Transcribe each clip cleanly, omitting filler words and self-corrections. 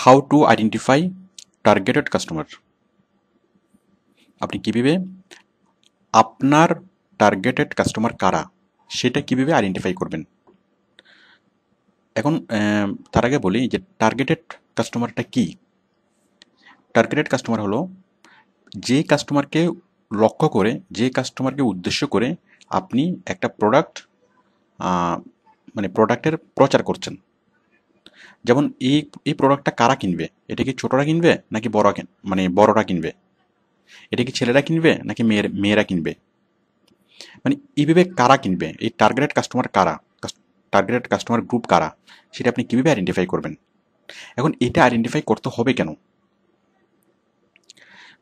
How to identify targeted customer. আপনি কীভাবে আপনার টার্গেটেড কাস্টমার কারা সেটা কীভাবে আইডেন্টিফাই করবেন। এখন তার আগে বলি যে টার্গেটেড কাস্টমারটা কি। টার্গেটেড কাস্টমার হলো যে কাস্টমারকে লক্ষ্য করে, যে কাস্টমারকে উদ্দেশ্য করে আপনি একটা প্রোডাক্ট মানে প্রোডাক্টের প্রচার করছেন। যেমন এই প্রোডাক্টটা কারা কিনবে, এটা কি ছোটরা কিনবে নাকি বড়রা কিনবে, এটা কি ছেলেরা কিনবে নাকি মেয়েরা কিনবে, মানে এইভাবে কারা কিনবে, এই টার্গেটেড কাস্টমার কারা, টার্গেটেড কাস্টমার গ্রুপ কারা, সেটা আপনি কীভাবে আইডেন্টিফাই করবেন। এখন এটা আইডেন্টিফাই করতে হবে কেন?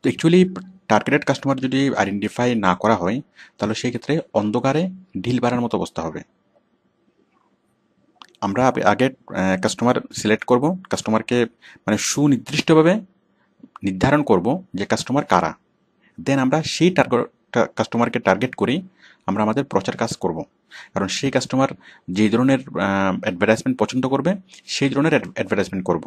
তো অ্যাকচুয়ালি টার্গেটেড কাস্টমার যদি আইডেন্টিফাই না করা হয় তাহলে সেই ক্ষেত্রে অন্ধকারে ঢিল বাড়ার মতো অবস্থা হবে। আমরা আগে কাস্টমার সিলেক্ট করব, কাস্টমারকে মানে সুনির্দিষ্টভাবে নির্ধারণ করব যে কাস্টমার কারা, দেন আমরা সেই কাস্টমারকে টার্গেট করি আমরা আমাদের প্রচার কাজ করব। কারণ সেই কাস্টমার যে ধরনের অ্যাডভার্টাইজমেন্ট পছন্দ করবে সেই ধরনের অ্যাডভার্টাইজমেন্ট করব।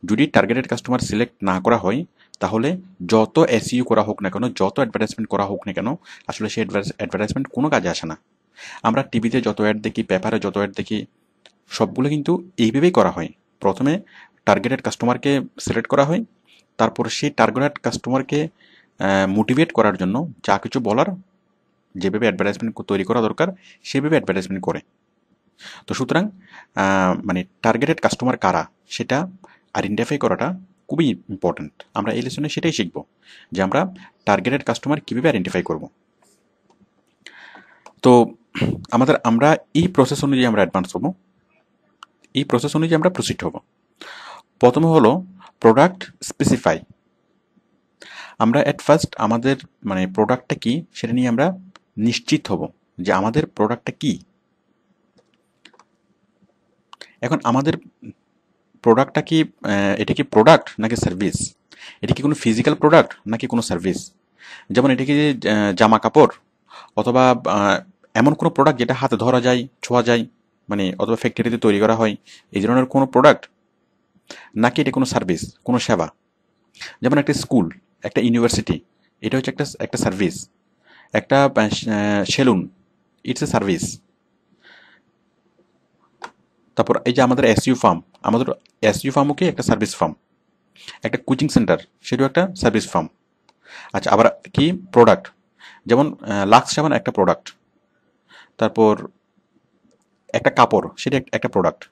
যদি টার্গেটেড কাস্টমার সিলেক্ট না করা হয় তাহলে যত এসইও করা হোক না কেন, যত অ্যাডভার্টাইজমেন্ট করা হোক না কেন, আসলে সেই অ্যাডভার্টাইজমেন্ট কোনো কাজে আসে না। আমরা টিভিতে যত অ্যাড দেখি, পেপারে যত অ্যাড দেখি, সবগুলো কিন্তু এইভাবেই করা হয়। প্রথমে টার্গেটেড কাস্টমারকে সিলেক্ট করা হয়, তারপর সেই টার্গেটেড কাস্টমারকে মোটিভেট করার জন্য যা কিছু বলার, যেভাবে অ্যাডভার্টাইজমেন্ট তৈরি করা দরকার সেভাবে অ্যাডভার্টাইজমেন্ট করে। তো সুতরাং মানে টার্গেটেড কাস্টমার কারা সেটা আইডেন্টিফাই করাটা খুবই ইম্পর্ট্যান্ট। আমরা এই লেসনে সেটাই শিখব যে আমরা টার্গেটেড কাস্টমার কীভাবে আইডেন্টিফাই করব। তো আমরা এই প্রসেস অনুযায়ী আমরা অ্যাডভান্স হব, এই প্রসেস অনুযায়ী আমরা প্রসিড হব। প্রথমে হলো প্রোডাক্ট স্পেসিফাই। আমরা অ্যাট ফার্স্ট আমাদের মানে প্রোডাক্টটা কি সেটা নিয়ে আমরা নিশ্চিত হব যে আমাদের প্রোডাক্টটা কি। এখন আমাদের প্রোডাক্টটা কি, এটা কি প্রোডাক্ট নাকি সার্ভিস, এটা কি কোনো ফিজিক্যাল প্রোডাক্ট নাকি কোনো সার্ভিস। যেমন এটা কি জামা কাপড়, অথবা এমন কোনো প্রোডাক্ট যেটা হাতে ধরা যায়, ছোঁয়া যায়, মানে অথবা ফ্যাক্টরিতে তৈরি করা হয়, এই ধরনের কোনো প্রোডাক্ট, নাকি এটা কোনো সার্ভিস, কোনো সেবা। যেমন একটা স্কুল, একটা ইউনিভার্সিটি, এটা হচ্ছে একটা সার্ভিস। একটা সেলুন, ইটস এ সার্ভিস। তারপর এই যে আমাদের এসইউ ফার্ম, আমাদের এসইউ ফার্মও কি একটা সার্ভিস ফার্ম। একটা কোচিং সেন্টার, সেটাও একটা সার্ভিস ফার্ম। আচ্ছা, আবার কি প্রোডাক্ট, যেমন লাক্স সাবান একটা প্রোডাক্ট, তারপর একটা কাপড়, সেটা একটা প্রোডাক্ট।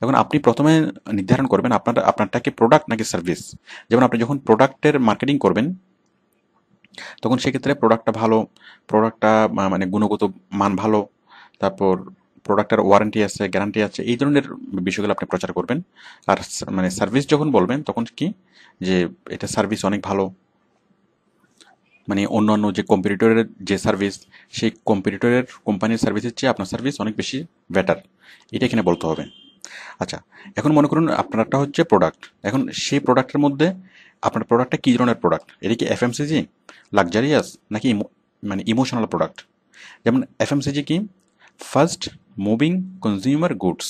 এখন আপনি প্রথমে নির্ধারণ করবেন আপনারটা কি প্রোডাক্ট নাকি সার্ভিস। যেমন আপনি যখন প্রোডাক্টের মার্কেটিং করবেন তখন সেক্ষেত্রে প্রোডাক্টটা ভালো, প্রোডাক্টটা মানে গুণগত মান ভালো, তারপর প্রোডাক্টের ওয়ারেন্টি আছে, গ্যারান্টি আছে, এই ধরনের বিষয়গুলো আপনি প্রচার করবেন। আর মানে সার্ভিস যখন বলবেন তখন কি, যে এটা সার্ভিস অনেক ভালো, মানে অন্যান্য যে কম্পিটিটরের যে সার্ভিস, সেই কম্পিটিটরের কোম্পানির সার্ভিসের চেয়ে আপনার সার্ভিস অনেক বেশি বেটার, এটা এখানে বলতে হবে। আচ্ছা, এখন মনে করুন আপনারটা হচ্ছে প্রোডাক্ট। এখন সেই প্রোডাক্টের মধ্যে আপনার প্রোডাক্টটা কী ধরনের প্রোডাক্ট, এটা কি এফএমসিজি, লাক্সারিয়াস, নাকি মানে ইমোশনাল প্রোডাক্ট। যেমন এফএমসিজি কি, ফার্স্ট মুভিং কনজিউমার গুডস।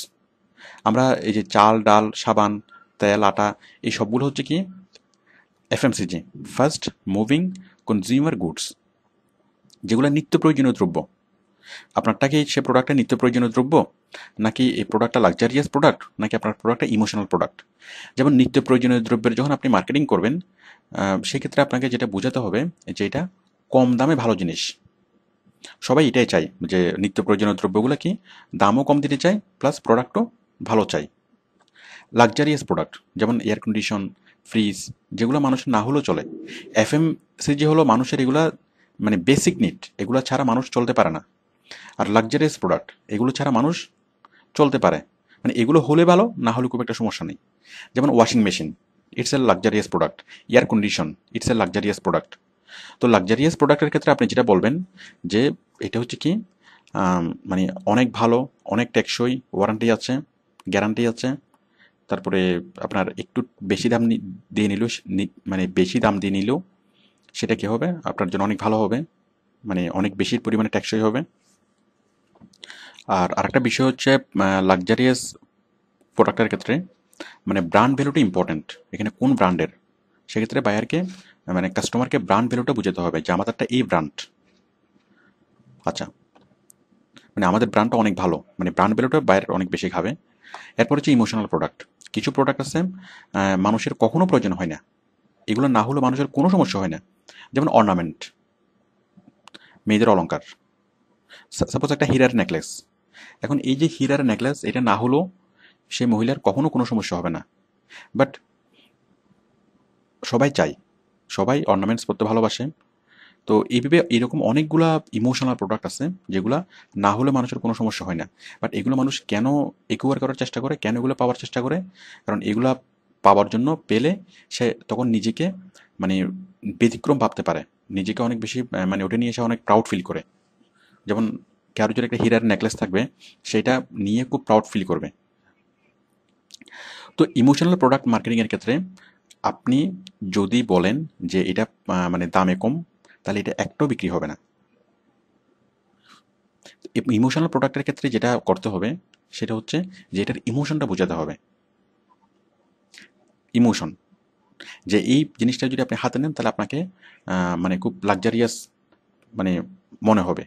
আমরা এই যে চাল, ডাল, সাবান, তেল, আটা, এই সবগুলো হচ্ছে কি FMCG, first moving consumer goods, যেগুলো নিত্য প্রয়োজনীয় দ্রব্য। আপনারটা কি সে প্রোডাক্টটা নিত্য প্রয়োজনীয় দ্রব্য, নাকি এই প্রোডাক্টটা লাক্সারিয়াস প্রোডাক্ট, নাকি আপনার প্রোডাক্টটা ইমোশনাল প্রোডাক্ট। যেমন নিত্য প্রয়োজনীয় দ্রব্যের যখন আপনি মার্কেটিং করবেন সেক্ষেত্রে আপনাকে যেটা বোঝাতে হবে যে এটা কম দামে ভালো জিনিস। সবাই এটাই চাই যে নিত্য প্রয়োজনীয় দ্রব্যগুলো কি দামও কম দিতে চাই, প্লাস প্রোডাক্টও ভালো চাই। লাক্সারিয়াস প্রোডাক্ট যেমন এয়ার কন্ডিশন, ফ্রিজ, যেগুলো মানুষের না হলেও চলে। এফএমসিজি হলো মানুষের এগুলা মানে বেসিক নিড, এগুলো ছাড়া মানুষ চলতে পারে না। আর লাক্সারিয়াস প্রোডাক্ট এগুলো ছাড়া মানুষ চলতে পারে, মানে এগুলো হলে ভালো, না হলে খুব একটা সমস্যা নেই। যেমন washing machine, it's a luxurious product. Air condition, it's a luxurious product. তো লাক্সারিয়াস প্রোডাক্টের ক্ষেত্রে আপনি যেটা বলবেন যে এটা হচ্ছে কি মানে অনেক ভালো, অনেক টেকসই, ওয়ারেন্টি আছে, গ্যারান্টি আছে। তারপরে আপনার একটু বেশি দাম দিয়ে নিলেও, মানে বেশি দাম দিয়ে নিলেও সেটা কী হবে, আপনার জন্য অনেক ভালো হবে, মানে অনেক বেশি পরিমাণে টেকসই হবে। আর আরেকটা বিষয় হচ্ছে লাক্সারিয়াস প্রোডাক্টের ক্ষেত্রে মানে ব্র্যান্ড ভ্যালুটা ইম্পর্টেন্ট, এখানে কোন ব্র্যান্ডের, সেক্ষেত্রে বায়ারকে মানে কাস্টমারকে ব্র্যান্ড ভ্যালুটা বুঝাতে হবে যে আমাদেরটা এই ব্র্যান্ড। আচ্ছা, মানে আমাদের ব্র্যান্ডটা অনেক ভালো, মানে ব্র্যান্ড ভ্যালুটা বায়ার অনেক বেশি খাবে। এরপর হচ্ছে ইমোশনাল প্রোডাক্ট। কিছু প্রোডাক্ট আছে মানুষের কখনো প্রয়োজন হয় না, এগুলো না হলে মানুষের কোনো সমস্যা হয় না। যেমন অর্নামেন্ট, মেয়েদের অলংকার। সাপোজ একটা হীরার নেকলেস, এখন এই যে হীরার নেকলেস এটা না হলেও সেই মহিলার কখনো কোনো সমস্যা হবে না, বাট সবাই চায়, সবাই অর্নামেন্টস পরতে ভালোবাসে। তো এইভাবে এরকম অনেকগুলা ইমোশনাল প্রোডাক্ট আছে যেগুলা না হলে মানুষের কোনো সমস্যা হয় না, বাট এগুলো মানুষ কেন একুয়ার করার চেষ্টা করে, কেন এগুলো পাওয়ার চেষ্টা করে? কারণ এগুলা পাওয়ার জন্য পেলে সে তখন নিজেকে মানে ব্যতিক্রম ভাবতে পারে, নিজেকে অনেক বেশি মানে ওটা নিয়ে সে অনেক প্রাউড ফিল করে। যেমন কারোর যদি একটা হীরার নেকলেস থাকবে, সেটা নিয়ে খুব প্রাউড ফিল করবে। তো ইমোশনাল প্রোডাক্ট মার্কেটিংয়ের ক্ষেত্রে আপনি যদি বলেন যে এটা মানে দামে কম, তাহলে এটা একটাও বিক্রি হবে না। ইমোশনাল প্রোডাক্টের ক্ষেত্রে যেটা করতে হবে সেটা হচ্ছে যে এটার ইমোশনটা বোঝাতে হবে। ইমোশন, যে এই জিনিসটা যদি আপনি হাতে নেন তাহলে আপনাকে মানে খুব লাক্সারিয়াস মানে মনে হবে,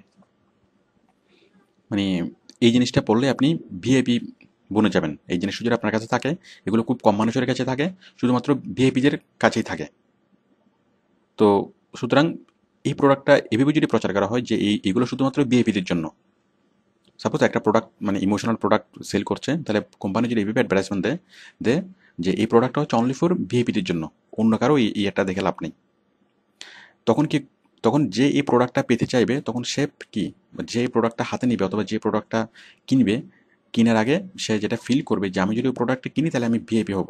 মানে এই জিনিসটা পড়লে আপনি ভিআইপি বনে যাবেন। এই জিনিসটা যদি আপনার কাছে থাকে, এগুলো খুব কম মানুষের কাছে থাকে, শুধুমাত্র ভিআইপিদের কাছেই থাকে। তো সুতরাং এই প্রোডাক্টটা এভাবে যদি প্রচার করা হয় যে এগুলো শুধুমাত্র ভিআইপিদের জন্য, সাপোজ একটা প্রোডাক্ট মানে ইমোশনাল প্রোডাক্ট সেল করছে, তাহলে কোম্পানি যদি এইভাবে অ্যাডভার্টাইজমেন্ট দেয় দে যে এই প্রোডাক্টটা হচ্ছে অনলি ফর ভিআইপিদের জন্য, অন্য কারো এই এটা দেখে লাভ নেই। তখন কি, তখন যে এই প্রোডাক্টটা পেতে চাইবে তখন সে কি, যে প্রোডাক্টটা হাতে নিবে অথবা যে প্রোডাক্টটা কিনবে, কেনার আগে সে যেটা ফিল করবে যে আমি যদি ওই প্রোডাক্টটা কিনি তাহলে আমি ভিআইপি হব,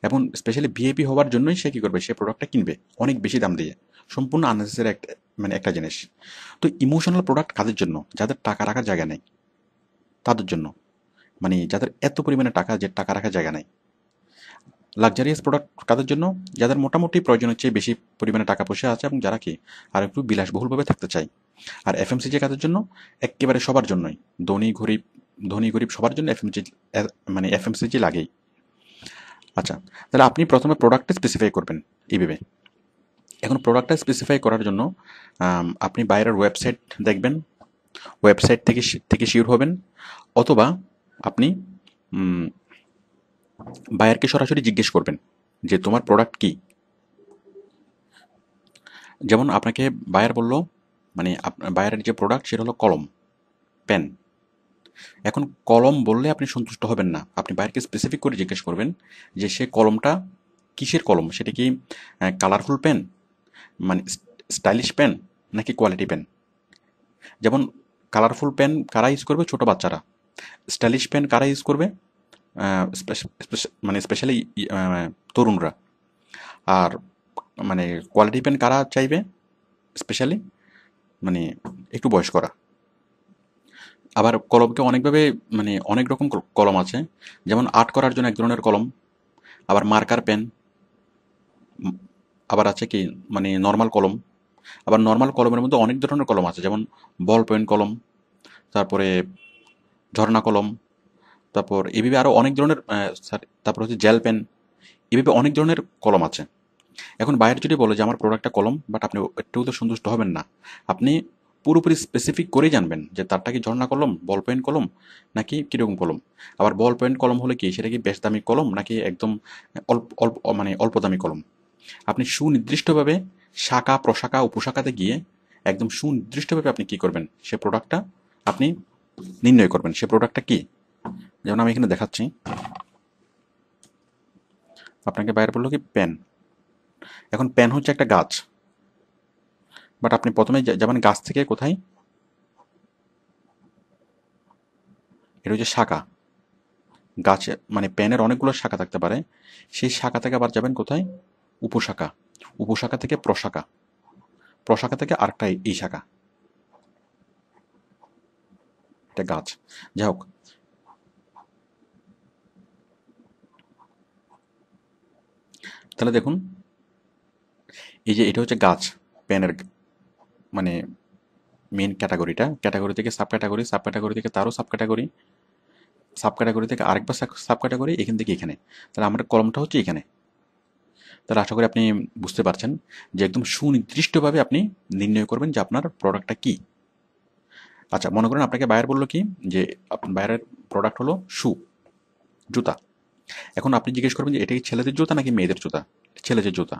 এবং স্পেশালি ভিআইপি হওয়ার জন্যই সে কী করবে, সে প্রোডাক্টটা কিনবে অনেক বেশি দাম দিয়ে, সম্পূর্ণ আননেসেসারি একটা মানে একটা জিনিস। তো ইমোশনাল প্রোডাক্ট কাদের জন্য? যাদের টাকা রাখার জায়গা নেই তাদের জন্য, মানে যাদের এত পরিমাণে টাকা যে টাকা রাখার জায়গা নেই। লাক্সারিয়াস প্রোডাক্ট কাদের জন্য? যাদের মোটামুটি প্রয়োজনের চেয়ে বেশি পরিমাণে টাকা পয়সা আছে এবং যারা কি আর একটু বিলাসবহুলভাবে থাকতে চায়। আর এফএমসিজি কাদের জন্য? একেবারে সবার জন্যই, ধনী গরিব, ধনী গরিব সবার জন্য এফএমসিজি, মানে এফএমসিজি লাগেই। আচ্ছা, তাহলে আপনি প্রথমে প্রোডাক্টটা স্পেসিফাই করবেন এইভাবে। এখন প্রোডাক্টটা স্পেসিফাই করার জন্য আপনি বাইরের ওয়েবসাইট দেখবেন, ওয়েবসাইট থেকে শিওর হবেন, অথবা আপনি বায়ারকে সরাসরি জিজ্ঞেস করবেন যে তোমার প্রোডাক্ট কি। যেমন আপনাকে বায়ার বলল, মানে বায়ারের যে প্রোডাক্ট সেটা হলো কলম, পেন। এখন কলম বললে আপনি সন্তুষ্ট হবেন না, আপনি বায়ারকে স্পেসিফিক করে জিজ্ঞেস করবেন যে সে কলমটা কিসের কলম, সেটা কি কালারফুল পেন, মানে স্টাইলিশ পেন, নাকি কোয়ালিটি পেন। যেমন কালারফুল পেন কারা ইউজ করবে? ছোট বাচ্চারা। স্টাইলিশ পেন কারা ইউজ করবে? মানে স্পেশালি তরুণরা। আর মানে কোয়ালিটি পেন কারা চাইবে? স্পেশালি মানে একটু বয়স্করা। আবার কলমকে অনেকভাবে মানে অনেক রকম কলম আছে, যেমন আর্ট করার জন্য এক ধরনের কলম, আবার মার্কার পেন, আবার আছে কি মানে নর্মাল কলম। আবার নর্মাল কলমের মধ্যে অনেক ধরনের কলম আছে, যেমন বল পয়েন্ট কলম, তারপরে ঝর্ণা কলম, তারপর এভাবে আরও অনেক ধরনের তারপর হচ্ছে জেল পেন, এভাবে অনেক ধরনের কলম আছে। এখন বায়ার যদি বলে যে আমার প্রোডাক্টটা কলম, বাট আপনি একটু তো সন্তুষ্ট হবেন না, আপনি পুরোপুরি স্পেসিফিক করে জানবেন যে তারটা কি ঝর্ণা কলম, বল পয়েন্ট কলম, নাকি কীরকম কলম। আবার বল পয়েন্ট কলম হলে কি সেটা কি বেশ দামি কলম, নাকি একদম অল্প অল্প মানে অল্প দামি কলম। আপনি সুনির্দিষ্টভাবে শাখা প্রশাখা উপশাখাতে গিয়ে একদম সুনির্দিষ্টভাবে আপনি কি করবেন, সে প্রোডাক্টটা আপনি নির্ণয় করবেন সে প্রোডাক্টটা কি। যেমন আমি এখানে দেখাচ্ছি, আপনাকে বাইরে বললো কি পেন। এখন পেন হচ্ছে একটা গাছ, বাট আপনি প্রথমে যাবেন গাছ থেকে কোথায়, এটা হচ্ছে শাখা। গাছে মানে পেনের অনেকগুলো শাখা থাকতে পারে, সেই শাখা থেকে আবার যাবেন কোথায়, উপশাখা, উপশাখা থেকে প্রশাখা, প্রশাখা থেকে আরেকটা এই শাখা, এটা গাছ। যাই হোক, তাহলে দেখুন এই যে এটা হচ্ছে গাছ, পেনের মানে মেন ক্যাটাগরিটা, ক্যাটাগরি থেকে সাব ক্যাটাগরি, সাব ক্যাটাগরি থেকে তারও সাব ক্যাটাগরি, সাব ক্যাটাগরি থেকে আরেকবার সাব ক্যাটাগরি, এখান থেকে এখানে, তাহলে আমার কলমটা হচ্ছে এখানে। তাহলে আশা করি আপনি বুঝতে পারছেন যে একদম সুনির্দিষ্টভাবে আপনি নির্ণয় করবেন যে আপনার প্রোডাক্টটা কি। আচ্ছা, মনে করেন আপনাকে বায়ার বললো কি যে আপনার বায়ারের প্রোডাক্ট হলো শু, জুতা। এখন আপনি জিজ্ঞেস করবেন যে এটা কি ছেলেদের জুতা নাকি মেয়েদের জুতা? ছেলেদের জুতা।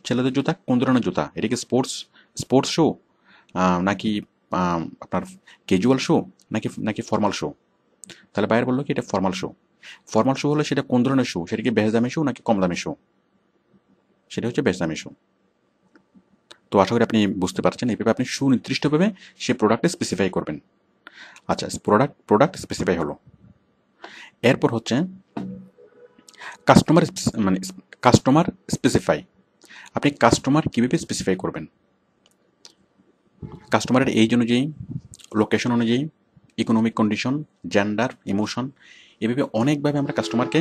ছেলেদের জুতা কোন ধরনের জুতা? এটা কি স্পোর্টস স্পোর্টস শু, নাকি আপনার ক্যাজুয়াল শু, নাকি নাকি ফর্মাল শু? তাহলে বায়ার বললো কি এটা ফর্মাল শু। ফর্মাল শু হলে সেটা কোন ধরনের শু? সেটা কি বেশ দামি শু নাকি কম দামি শু? সেটা হচ্ছে বেশ দামি শু। তো আশা করি আপনি বুঝতে পারছেন, এইভাবে আপনি সুনির্দিষ্টভাবে সে প্রোডাক্টে স্পেসিফাই করবেন। আচ্ছা, প্রোডাক্ট স্পেসিফাই হলো। এরপর হচ্ছে কাস্টমার, মানে কাস্টমার স্পেসিফাই। আপনি কাস্টমার কীভাবে স্পেসিফাই করবেন? কাস্টমারের এইজ অনুযায়ী, লোকেশন অনুযায়ী, ইকোনমিক কন্ডিশন, জেন্ডার, ইমোশন, এভাবে অনেকভাবে আমরা কাস্টমারকে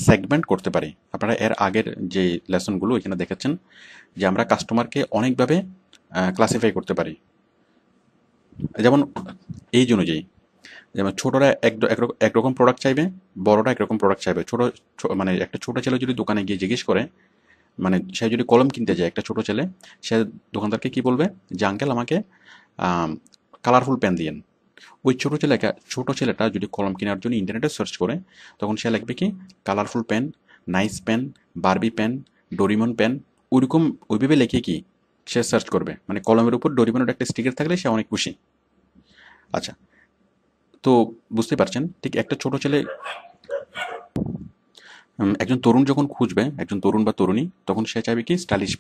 সেগমেন্ট করতে পারি। আপনারা এর আগের যে লেসনগুলো এখানে দেখেছেন যে আমরা কাস্টমারকে অনেকভাবে ক্লাসিফাই করতে পারি। যেমন এইজ অনুযায়ী, যেমন ছোটরা একরকম প্রোডাক্ট চাইবে, বড়রা একরকম প্রোডাক্ট চাইবে। মানে একটা ছোট ছেলে যদি দোকানে গিয়ে জিজ্ঞেস করে, মানে সে যদি কলম কিনতে যায়, একটা ছোট ছেলে, সে দোকানদারকে কি বলবে যে আঙ্কেল আমাকে কালারফুল পেন দিয়েন। ওই ছোট ছেলেটা যদি কলম কেনার জন্য ইন্টারনেটে সার্চ করে, তখন সে লিখবে কি colourful pen, nice pen, Barbie pen, Doraemon pen, ওইভাবে লিখে কি সে সার্চ করবে। মানে কলমের উপর ডোরিমনের একটা স্টিকার থাকলে সে অনেক খুশি। আচ্ছা, তো বুঝতে পারছেন, ঠিক একটা ছোট ছেলে, একজন তরুণ যখন খুঁজবে, একজন তরুণ বা তরুণী, তখন সে চাইবে কি স্টাইলিশ।